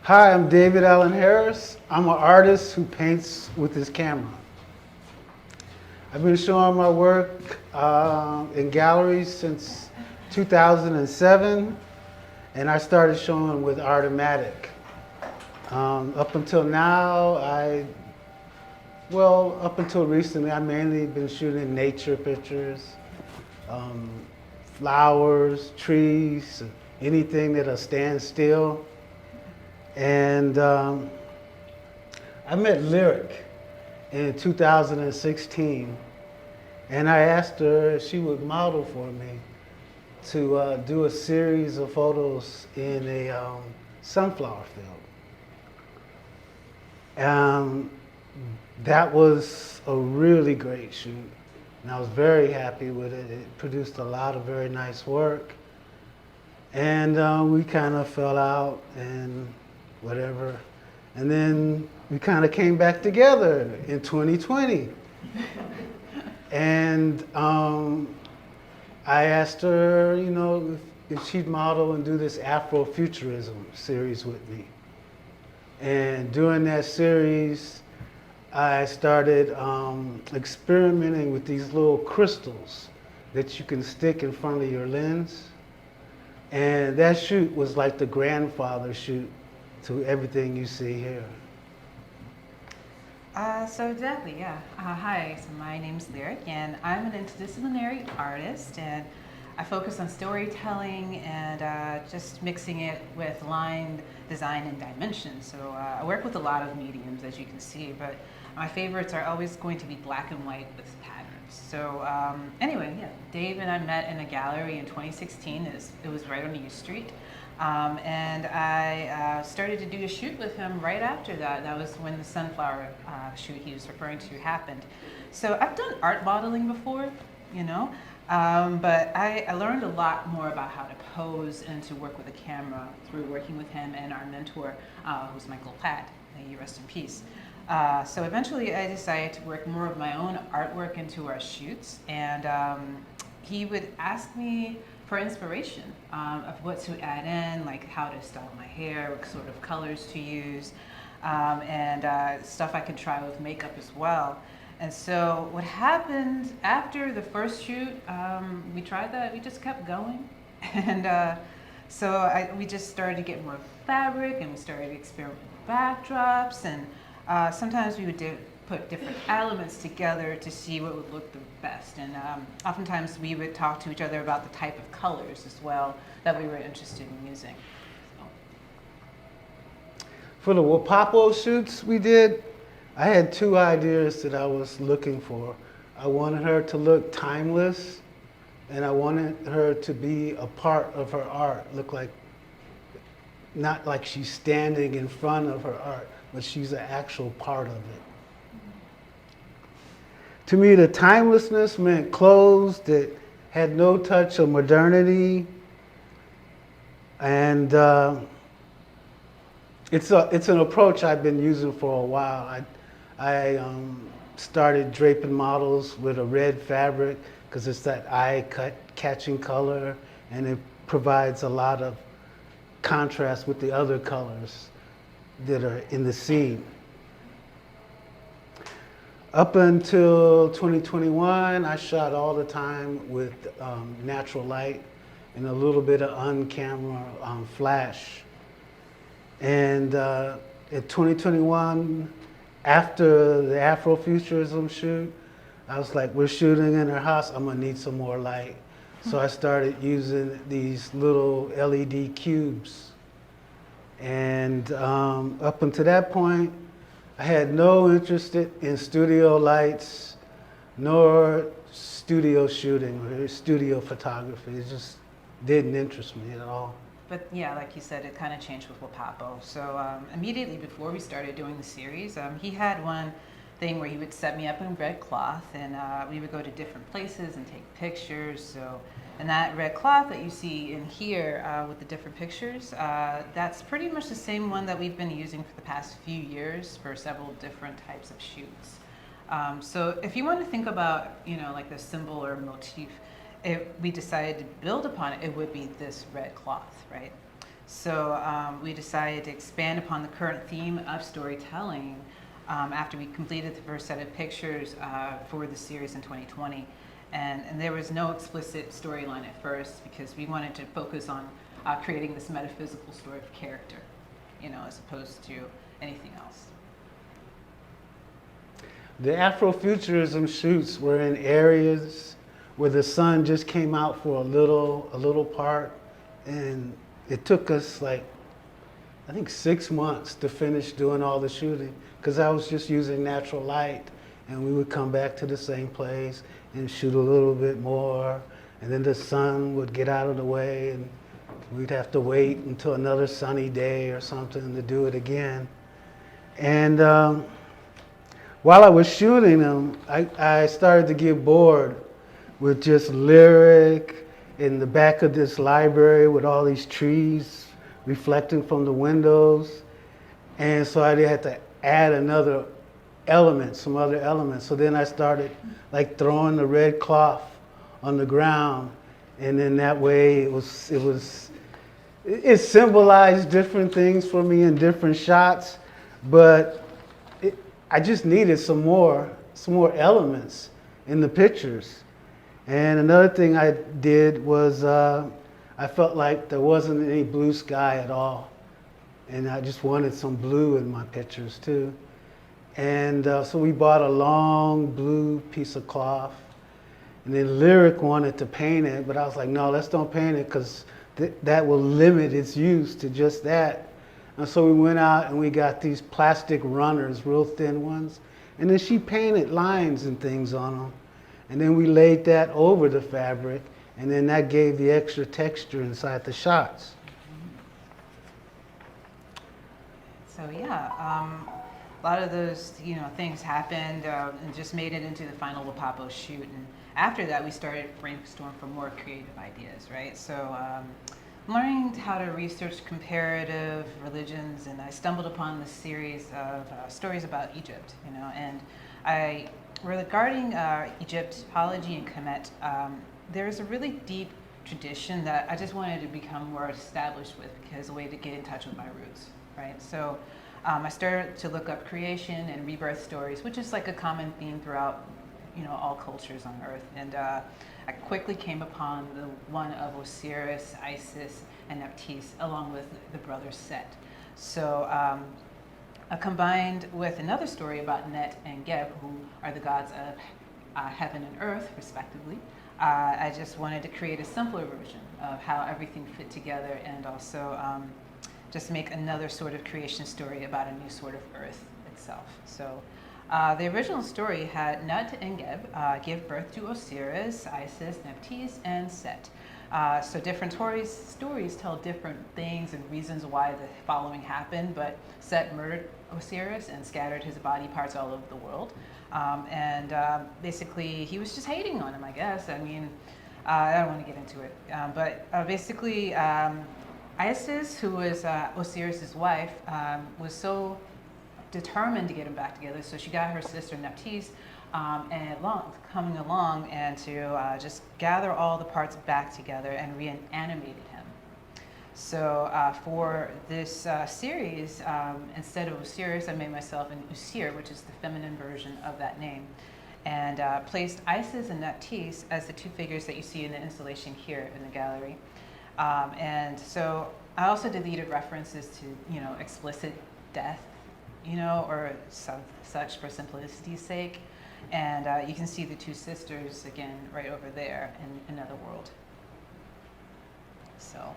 Hi, I'm David Allen Harris. I'm an artist who paints with his camera. I've been showing my work in galleries since 2007, and I started showing with Artomatic. Up until now, up until recently, I mainly been shooting nature pictures, um, flowers, trees, anything that'll stand still. And I met Lyric in 2016, and I asked her if she would model for me to do a series of photos in a sunflower field. That was a really great shoot, and I was very happy with it. It produced a lot of very nice work, and we kind of fell out and whatever. And then we kind of came back together in 2020. And I asked her, if she'd model and do this Afrofuturism series with me. And during that series, I started experimenting with these little crystals that you can stick in front of your lens. And that shoot was like the grandfather shoot to everything you see here. So exactly, yeah. Hi, so my name's Lyric, and I'm an interdisciplinary artist, and I focus on storytelling and just mixing it with line, design, and dimension. So I work with a lot of mediums, as you can see, but my favorites are always going to be black and white with patterns. So anyway, yeah, Dave and I met in a gallery in 2016. It was right on U Street. And I started to do a shoot with him right after that. That was when the sunflower shoot he was referring to happened. So I've done art modeling before, but I learned a lot more about how to pose and to work with a camera through working with him and our mentor, who's Michael Platt, may he rest in peace. So eventually I decided to work more of my own artwork into our shoots, and he would ask me for inspiration of what to add in, like how to style my hair, what sort of colors to use, and stuff I could try with makeup as well. And so what happened after the first shoot, we tried that, we just kept going. And we just started to get more fabric, and we started to experiment with backdrops, and sometimes we would put different elements together to see what would look the best. And oftentimes we would talk to each other about the type of colors as well that we were interested in using. So. For the Wa PaPo shoots we did, I had two ideas that I was looking for. I wanted her to look timeless, and I wanted her to be a part of her art, look like, not like she's standing in front of her art, but she's an actual part of it. To me, the timelessness meant clothes that had no touch of modernity, and it's an approach I've been using for a while. I started draping models with a red fabric because it's that eye-catching color, and it provides a lot of contrast with the other colors that are in the scene. Up until 2021, I shot all the time with natural light and a little bit of on-camera flash. And in 2021, after the Afrofuturism shoot, I was like, we're shooting in our house, I'm gonna need some more light. So I started using these little LED cubes. And up until that point, I had no interest in studio lights, nor studio shooting or studio photography. It just didn't interest me at all. But yeah, like you said, it kind of changed with Wa PaPo. So immediately before we started doing the series, he had one thing where he would set me up in red cloth, and we would go to different places and take pictures. So, and that red cloth that you see in here with the different pictures, that's pretty much the same one that we've been using for the past few years for several different types of shoots. So if you want to think about, like the symbol or motif, if we decided to build upon it, it would be this red cloth, right? So we decided to expand upon the current theme of storytelling after we completed the first set of pictures for the series in 2020. And there was no explicit storyline at first because we wanted to focus on creating this metaphysical story of character, as opposed to anything else. The Afrofuturism shoots were in areas where the sun just came out for a little part, and it took us I think 6 months to finish doing all the shooting because I was just using natural light, and we would come back to the same place and shoot a little bit more, and then the sun would get out of the way, and we'd have to wait until another sunny day or something to do it again. And while I was shooting them, I started to get bored with just lyric in the back of this library with all these trees reflecting from the windows. And so I had to add some other elements. So then I started throwing the red cloth on the ground. And then that way it symbolized different things for me in different shots, but I just needed some more elements in the pictures. And another thing I did was I felt like there wasn't any blue sky at all. And I just wanted some blue in my pictures too. And so we bought a long blue piece of cloth. And then Lyric wanted to paint it, but I was like, no, let's don't paint it because that will limit its use to just that. And so we went out and we got these plastic runners, real thin ones. And then she painted lines and things on them. And then we laid that over the fabric, and then that gave the extra texture inside the shots. So yeah, a lot of those things happened and just made it into the final Wa PaPo shoot. And after that, we started brainstorming for more creative ideas, right? So learning how to research comparative religions, and I stumbled upon this series of stories about Egypt, and regarding Egyptology and Kemet, there's a really deep tradition that I just wanted to become more established with because a way to get in touch with my roots, right? So I started to look up creation and rebirth stories, which is like a common theme throughout, all cultures on Earth. And I quickly came upon the one of Osiris, Isis, and Nephthys, along with the brother Set. So combined with another story about Net and Geb, who are the gods of heaven and earth, respectively. I just wanted to create a simpler version of how everything fit together, and also just make another sort of creation story about a new sort of earth itself. So the original story had Nut and Geb give birth to Osiris, Isis, Nephthys, and Set. So different stories tell different things and reasons why the following happened, but Set murdered Osiris and scattered his body parts all over the world. Basically, he was just hating on him, I guess. I mean, I don't want to get into it. But basically, Isis, who was Osiris's wife, was so determined to get him back together, so she got her sister Nephthys coming along and to just gather all the parts back together and reanimated him. So for this series, instead of Osiris, I made myself an Usir, which is the feminine version of that name, and placed Isis and Nephthys as the two figures that you see in the installation here in the gallery. And so I also deleted references to, explicit death, or such for simplicity's sake. And you can see the two sisters again right over there in another world. So.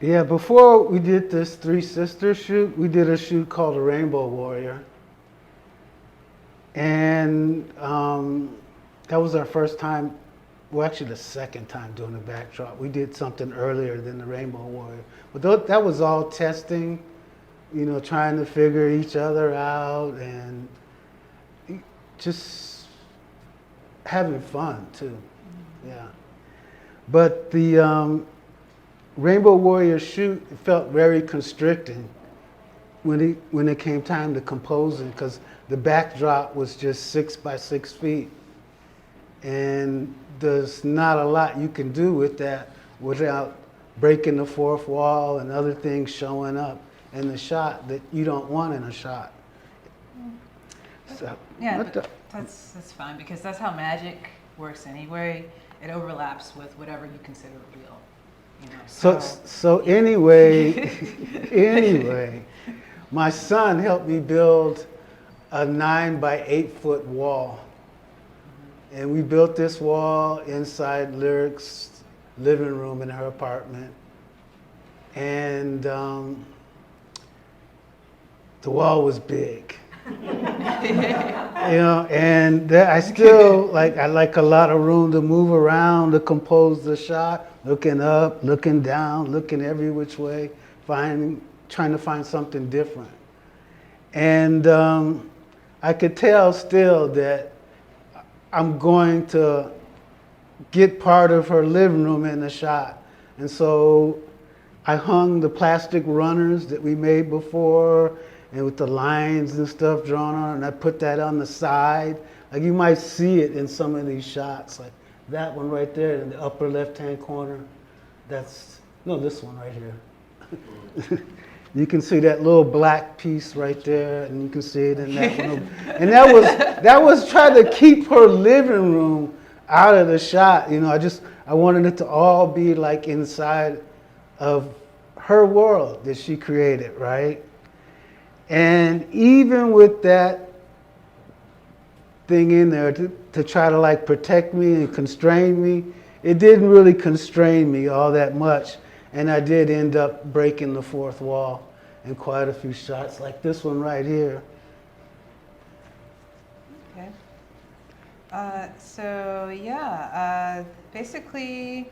Yeah, before we did this Three Sisters shoot, we did a shoot called The Rainbow Warrior. And that was our first time, well, actually the second time doing a backdrop. We did something earlier than The Rainbow Warrior. But that was all testing, trying to figure each other out and just having fun too. Yeah. But the Rainbow Warrior shoot, it felt very constricting when it came time to composing, because the backdrop was just 6 by 6 feet. And there's not a lot you can do with that without breaking the fourth wall and other things showing up in the shot that you don't want in a shot. So, Yeah, but that's fine because that's how magic works anyway. It overlaps with whatever you consider real. You know, so anyway, anyway, my son helped me build a 9 by 8 foot wall. And we built this wall inside Lyric's living room in her apartment. And the wall was big. You know, and I still I like a lot of room to move around, to compose the shot, looking up, looking down, looking every which way, trying to find something different. And I could tell still that I'm going to get part of her living room in the shot. And so I hung the plastic runners that we made before, and with the lines and stuff drawn on, and I put that on the side. Like you might see it in some of these shots, like that one right there in the upper left-hand corner. This one right here. You can see that little black piece right there, and you can see it in that one. And that was trying to keep her living room out of the shot. You know, I wanted it to all be like inside of her world that she created, right? And even with that thing in there to try to like protect me and constrain me, it didn't really constrain me all that much. And I did end up breaking the fourth wall in quite a few shots, like this one right here. Okay. Basically,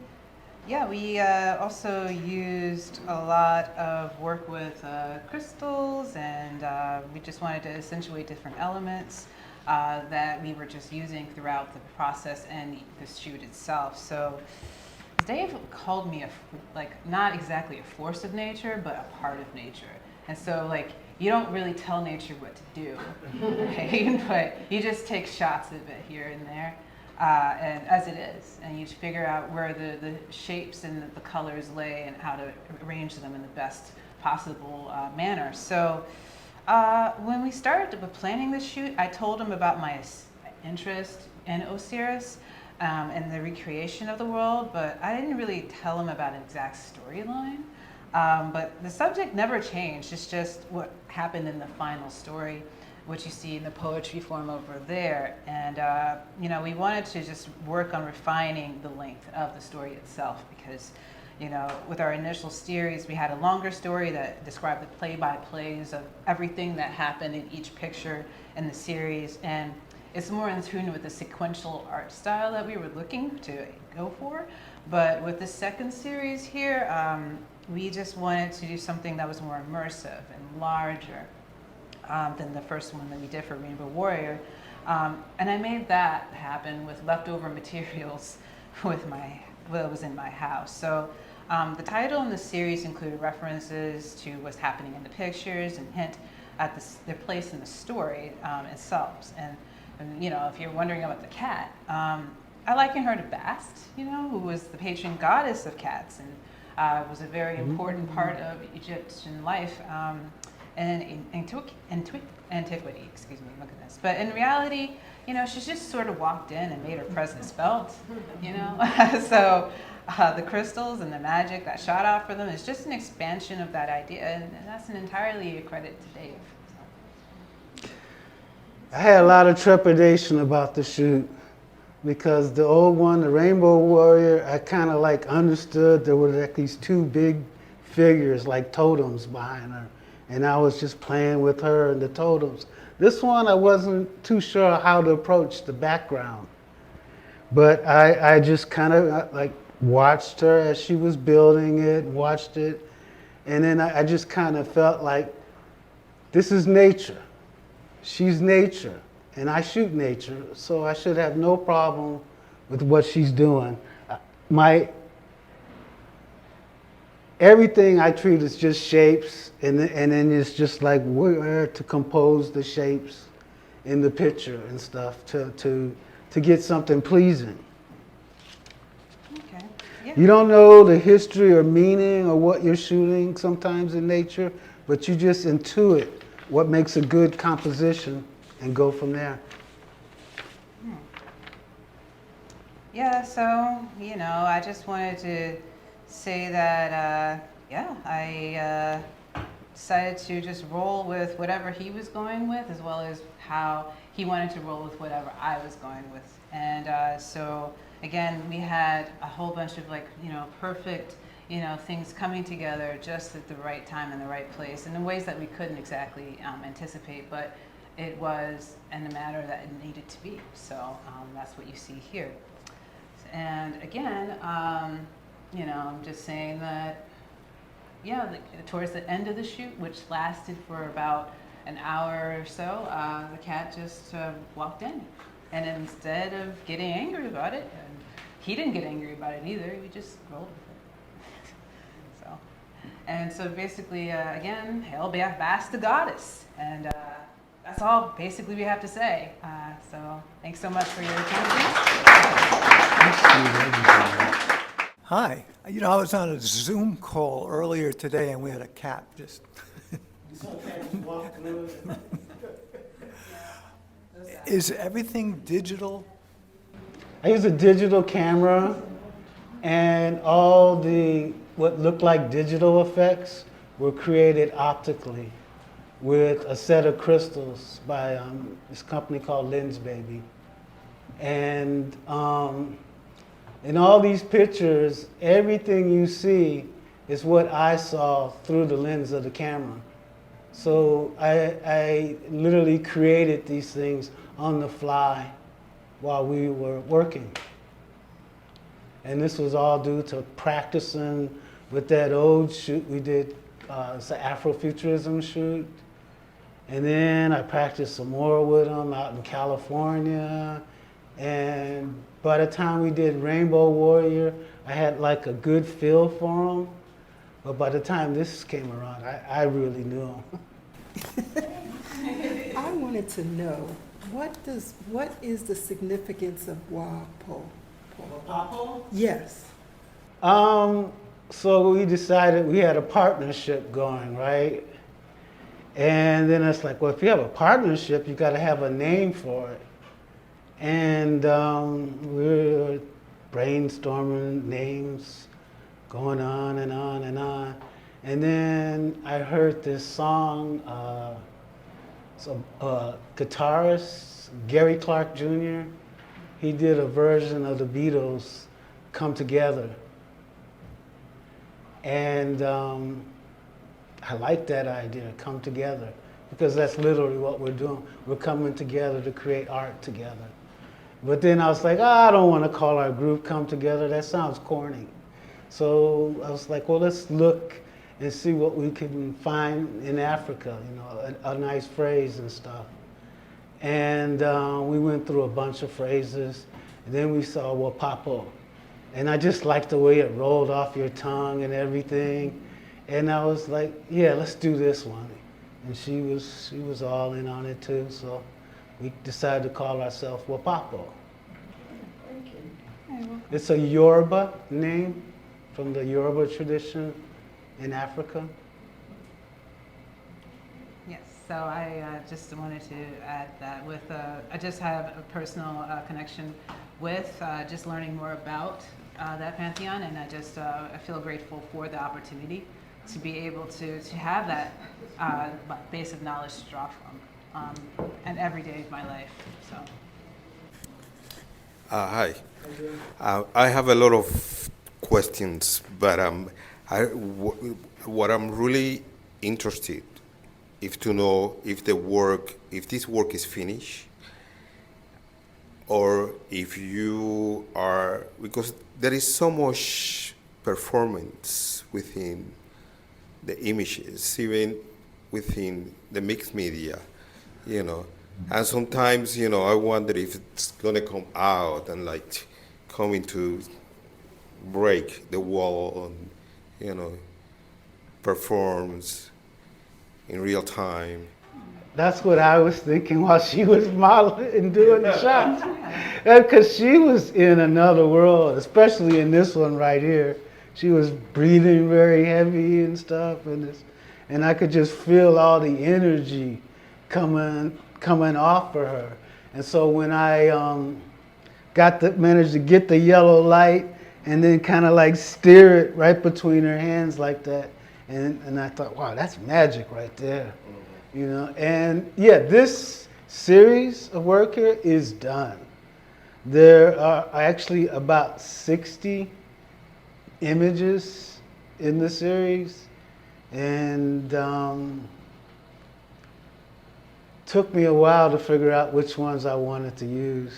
we also used a lot of work with crystals, and we just wanted to accentuate different elements that we were just using throughout the process and the shoot itself. So Dave called me not exactly a force of nature, but a part of nature. And so you don't really tell nature what to do, right? But you just take shots of it here and there. And as it is, and you figure out where the shapes and the colors lay and how to arrange them in the best possible manner. So when we started planning the shoot, I told him about my interest in Osiris and the recreation of the world, but I didn't really tell him about an exact storyline. But the subject never changed. It's just what happened in the final story, which you see in the poetry form over there. And, we wanted to just work on refining the length of the story itself because, with our initial series, we had a longer story that described the play-by-plays of everything that happened in each picture in the series. And it's more in tune with the sequential art style that we were looking to go for. But with the second series here, we just wanted to do something that was more immersive and larger than the first one that we did for Rainbow Warrior. And I made that happen with leftover materials what was in my house. So the title in the series included references to what's happening in the pictures and hint at their place in the story itself. And if you're wondering about the cat, I liken her to Bast, who was the patron goddess of cats and was a very important part of Egyptian life and antiquity, excuse me, look at this. But in reality, she's just sort of walked in and made her presence felt, So the crystals and the magic that shot out for them is just an expansion of that idea, and that's entirely a credit to Dave. I had a lot of trepidation about the shoot because the old one, the Rainbow Warrior, I kind of understood there were these two big figures like totems behind her. And I was just playing with her and the totems. This one, I wasn't too sure how to approach the background. But I just kind of watched her as she was building it, watched it. And then I just kind of felt like this is nature. She's nature. And I shoot nature, so I should have no problem with what she's doing. Everything I treat is just shapes, and then it's just where to compose the shapes in the picture and stuff to get something pleasing. Okay. Yeah. You don't know the history or meaning or what you're shooting sometimes in nature, but you just intuit what makes a good composition and go from there. Yeah, so, I just wanted to say that, I decided to just roll with whatever he was going with, as well as how he wanted to roll with whatever I was going with. And so, again, we had a whole bunch of perfect, things coming together just at the right time and the right place, and in ways that we couldn't exactly anticipate, but it was in the manner that it needed to be. So that's what you see here. And again, I'm just saying that, towards the end of the shoot, which lasted for about an hour or so, the cat just walked in. And instead of getting angry about it, and he didn't get angry about it either, we just rolled with it. So basically, again, hail Bass the goddess. And that's all basically we have to say. So thanks so much for your attention. Hi. I was on a Zoom call earlier today and we had a cat just. Is everything digital? I use a digital camera, and all the what looked like digital effects were created optically with a set of crystals by this company called Lens Baby. And in all these pictures, everything you see is what I saw through the lens of the camera. So I literally created these things on the fly while we were working. And this was all due to practicing with that old shoot we did. It's an Afrofuturism shoot. And then I practiced some more with them out in California. And by the time we did Rainbow Warrior, I had like a good feel for them. But by the time this came around, I really knew them. I wanted to know, what is the significance of Wa PaPo? Yes. So we decided we had a partnership going, right? And then it's like, well, if you have a partnership, you got to have a name for it. And we were brainstorming names, going on and on and on. And then I heard this song, guitarist, Gary Clark Jr., he did a version of the Beatles, Come Together. And I like that idea, come together, because that's literally what we're doing. We're coming together to create art together. But then I was like, I don't want to call our group Come Together. That sounds corny. So I was like, well, let's look and see what we can find in Africa, a nice phrase and stuff. And we went through a bunch of phrases. And then we saw Wa PaPo. And I just liked the way it rolled off your tongue and everything. And I was like, yeah, let's do this one. And she was all in on it too. So we decided to call ourselves Wa PaPo. Thank you. It's a Yoruba name from the Yoruba tradition in Africa. Yes, so I just wanted to add that I just have a personal connection with just learning more about that pantheon, and I feel grateful for the opportunity to be able to have that base of knowledge to draw from and every day of my life. So. Hi. I have a lot of questions, but what I'm really interested to know if this work is finished, or if you are, because there is so much performance within the images, even within the mixed media, And sometimes, I wonder if it's gonna come out and coming to break the wall and, performs in real time. That's what I was thinking while she was modeling and doing the shots. Because she was in another world, especially in this one right here. She was breathing very heavy and stuff, and I could just feel all the energy coming off of her. And so when I managed to get the yellow light and then kind of like steer it right between her hands like that, and I thought, wow, that's magic right there. You know, and yeah, this series of work here is done. There are actually about 60 images in the series, and took me a while to figure out which ones I wanted to use.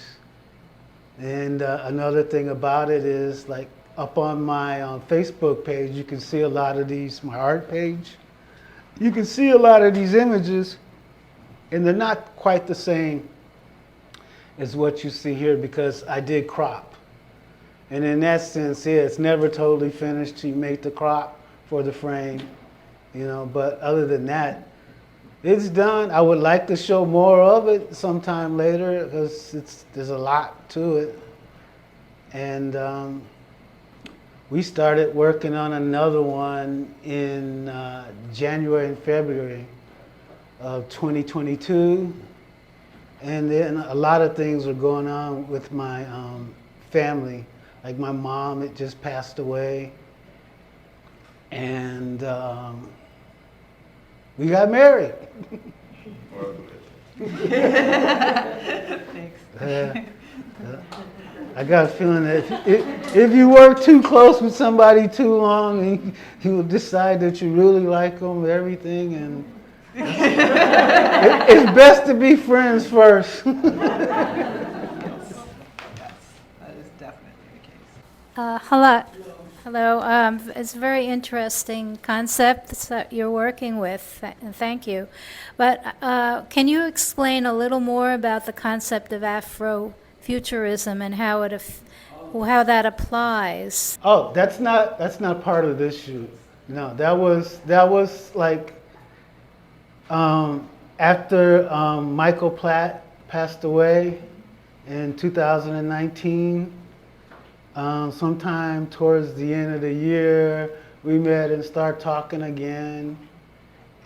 And another thing about it is, like, up on my Facebook page, you can see a lot of these, my art page. You can see a lot of these images, and they're not quite the same as what you see here because I did crop. And in that sense, yeah, it's never totally finished. You make the crop for the frame, you know, but other than that, it's done. I would like to show more of it sometime later because there's a lot to it. And we started working on another one in January and February of 2022. And then a lot of things were going on with my family. Like my mom had just passed away. And we got married. Thanks. I got a feeling that if you work too close with somebody too long, you will decide that you really like them, everything, and it's best to be friends first. Yes, that is definitely the case. Hello. Hello. It's a very interesting concept that you're working with, and thank you. But can you explain a little more about the concept of Afrofuturism and how that applies? Oh, that's not part of this shoot. No, that was like after Michael Platt passed away in 2019. Sometime towards the end of the year, we met and started talking again.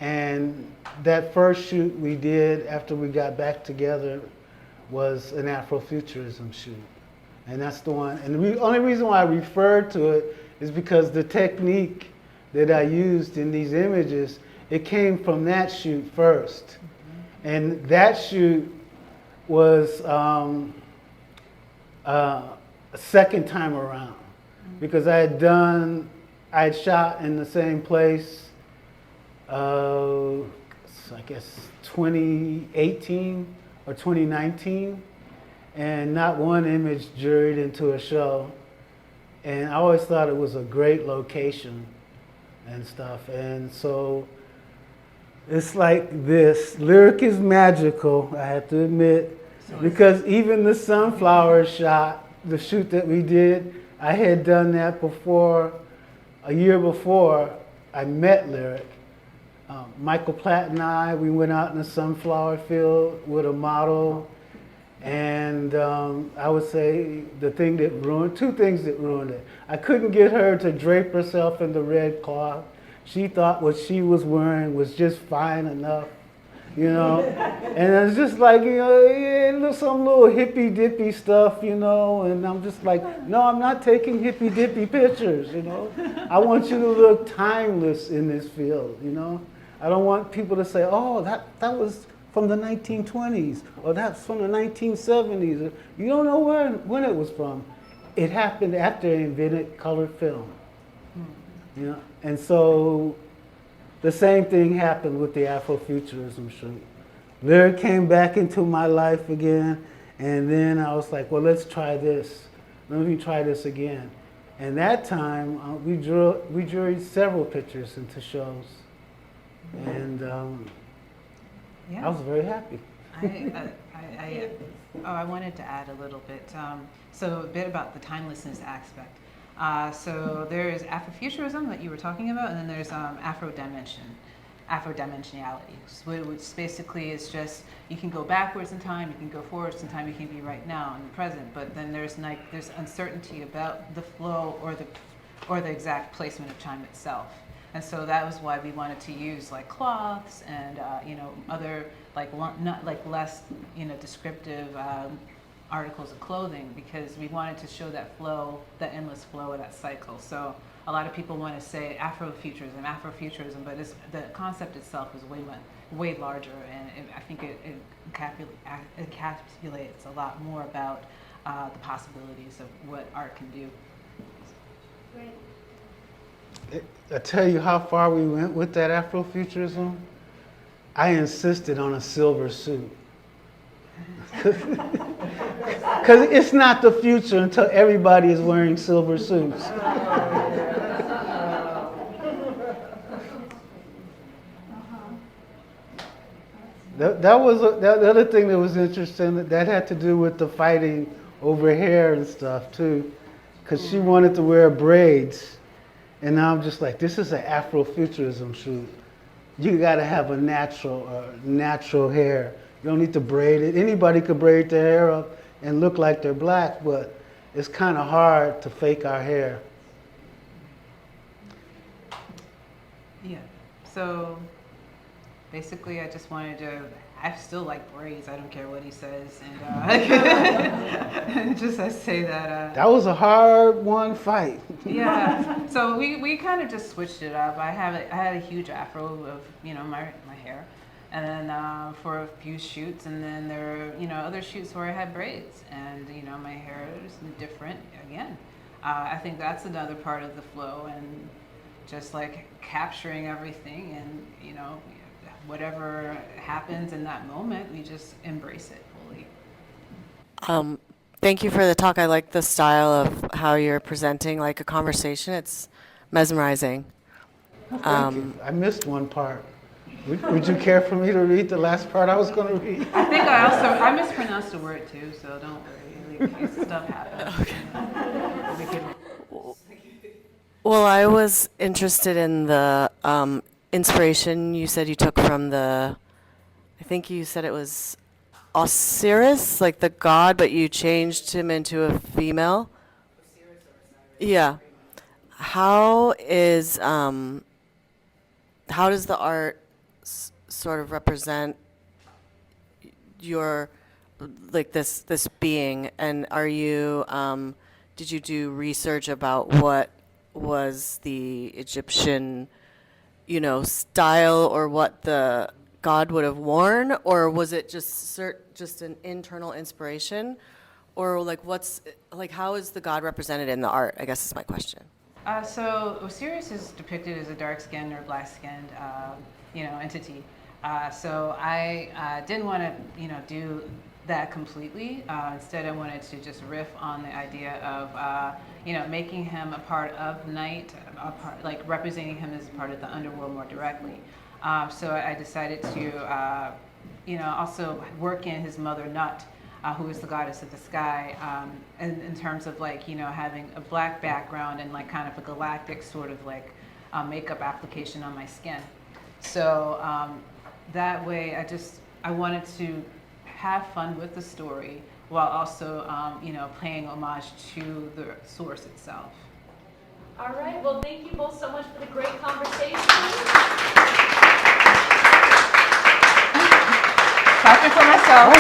And that first shoot we did after we got back together was an Afrofuturism shoot. And that's the one. And the only reason why I referred to it is because the technique that I used in these images, it came from that shoot first. And that shoot was a second time around because I had shot in the same place, I guess 2018 or 2019, and not one image juried into a show. And I always thought it was a great location and stuff. And so it's like this. Lyric is magical, I have to admit, because even the sunflower shot, the shoot that we did, I had done that before, a year before I met Lyric. Michael Platt and I, we went out in the sunflower field with a model, and I would say two things that ruined it. I couldn't get her to drape herself in the red cloth. She thought what she was wearing was just fine enough, you know. And it's just like, you know, yeah, some little hippy dippy stuff, you know. And I'm just like, no, I'm not taking hippy dippy pictures, you know. I want you to look timeless in this field, you know. I don't want people to say, oh, that was from the 1920s, or that's from the 1970s. You don't know when it was from. It happened after they invented color film, you know. And so the same thing happened with the Afrofuturism shoot. Lyric came back into my life again, and then I was like, well, let's try this. Let me try this again. And that time, we juried several pictures into shows. And Yeah. I was very happy. I wanted to add a little bit. So a bit about the timelessness aspect. So there is Afrofuturism that you were talking about, and then there's Afro dimension. Afro-dimensionality, which basically is just, you can go backwards in time, you can go forwards in time, you can be right now in the present, but then there's uncertainty about the flow or the exact placement of time itself. And so that was why we wanted to use like cloths and other not like less descriptive articles of clothing, because we wanted to show that flow, that endless flow of that cycle. So a lot of people want to say Afrofuturism, but the concept itself is way larger, and I think it encapsulates a lot more about the possibilities of what art can do. I tell you how far we went with that Afrofuturism. I insisted on a silver suit. Because it's not the future until everybody is wearing silver suits. The other thing that was interesting, that had to do with the fighting over hair and stuff too. Because she wanted to wear braids. And now I'm just like, this is an Afrofuturism shoot. You got to have a natural hair. You don't need to braid it. Anybody could braid their hair up and look like they're black, but it's kind of hard to fake our hair. Yeah. So basically, I just wanted to. I still like braids. I don't care what he says, and just I say that. That was a hard-won fight. Yeah. So we kind of just switched it up. I had a huge afro of my hair, and then for a few shoots, and then there were other shoots where I had braids, and my hair is different again. I think that's another part of the flow, and just like capturing everything, and whatever happens in that moment, we just embrace it fully. Thank you for the talk. I like the style of how you're presenting like a conversation. It's mesmerizing. Thank you. I missed one part. Would you care for me to read the last part I was going to read? I think I mispronounced a word too, so don't worry. Stuff happens. Well, I was interested in the inspiration you said you took from I think you said it was Osiris, like the god, but you changed him into a female. Yeah. How does the art sort of represent your, like this being, and are you, did you do research about what was the Egyptian style, or what the god would have worn, or was it just an internal inspiration, or how is the god represented in the art? I guess is my question. So Osiris is depicted as a dark-skinned or black-skinned, entity. So I didn't want to, do that completely. Instead, I wanted to just riff on the idea of, making him a part of night, representing him as part of the underworld more directly. So I decided to, also work in his mother Nut, who is the goddess of the sky, in terms of having a black background and kind of a galactic sort of makeup application on my skin. So that way I wanted to have fun with the story while also, paying homage to the source itself. All right, well, thank you both so much for the great conversation. Talking for myself.